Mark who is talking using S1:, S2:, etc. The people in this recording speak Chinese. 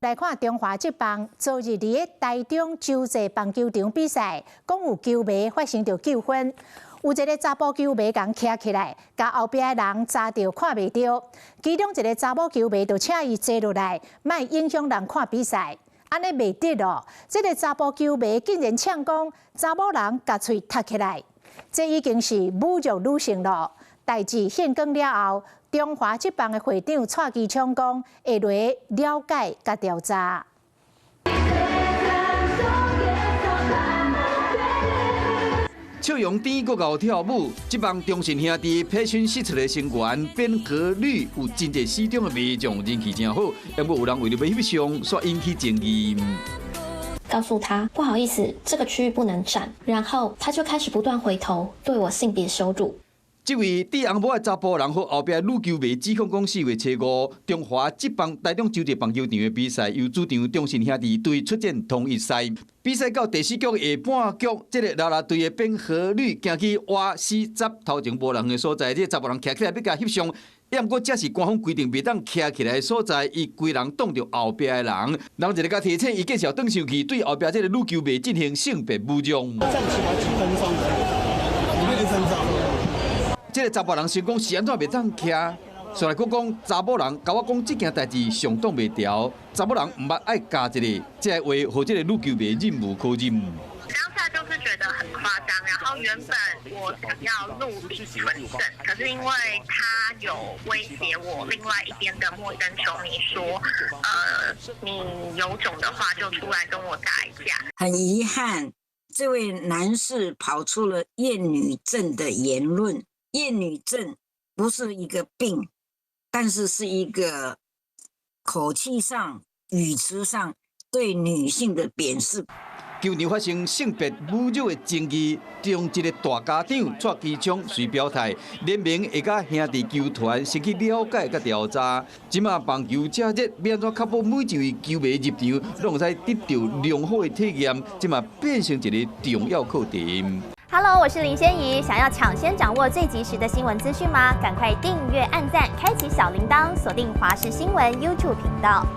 S1: 來看中華職棒昨日喺台中洲際棒球場比賽，講有球迷發生着糾紛，有一個查甫球迷共徛起來，甲後壁的人查着看袂到，其中一個查某球迷就請伊坐落來，莫影響人看比賽。安尼袂得咯，這個查甫球迷竟然嗆講查某人甲喙塌起來，這已經是侮辱女性咯。代誌現更了後，中華職棒的會長蔡其昌講會落了解甲調查。
S2: 笑容甜，閣搞跳舞，職棒中信兄弟培訓釋出的成員變和女有真濟市場的賣相，人氣真好，不過有人為了要翕相，所引起爭議。
S3: 告訴他不好意思，這個區域不能站，然後他就開始不斷回頭對我性別羞辱。
S2: 這位戴紅帽的查甫人和後壁女球迷指控講4月初5，中華職棒台中洲際棒球場的比賽由主場中信兄弟隊出戰同一賽。比賽到第4局下半局，這個啦啦隊的變和女行去挖4閘頭前無人的所在，這個查甫人徛起來要甲翕相，不過這是官方規定，袂當徛起來的所在，伊規人擋着後壁的人，人一個甲提醒，伊繼續轉上去，對後壁這個女球迷進行性別侮辱。站起來幾分鐘，1分鐘。這個查甫人想講是安怎袂當徛，上來佫講查某人甲我講這件代志上擋袂調，查某人唔捌愛加一個，這個話和這個女球迷忍無可忍。
S4: 當下就是覺得很誇張，然後原本我想要錄影存證，可是因為他有威脅我另外一邊的陌生球迷說，你有種的話就出來跟我打一架。
S5: 很遺憾，這位男士跑出了厭女症的言論。厭女症不是一個病，但是是一個口氣上、語詞上對女性的貶視。
S2: 球場發生性別侮辱的爭議，中一個大家長蔡其昌隨表態，聯盟會甲兄弟球團先去了解甲調查。即馬棒球這熱，要安怎確保每一位球迷入場攏會使得到良好的體驗？即馬變成一個重要課題。
S6: Hello， 我是林仙怡。想要搶先掌握最及時的新聞資訊嗎？趕快訂閱、按讚、開啟小鈴鐺，鎖定華視新聞 YouTube 頻道。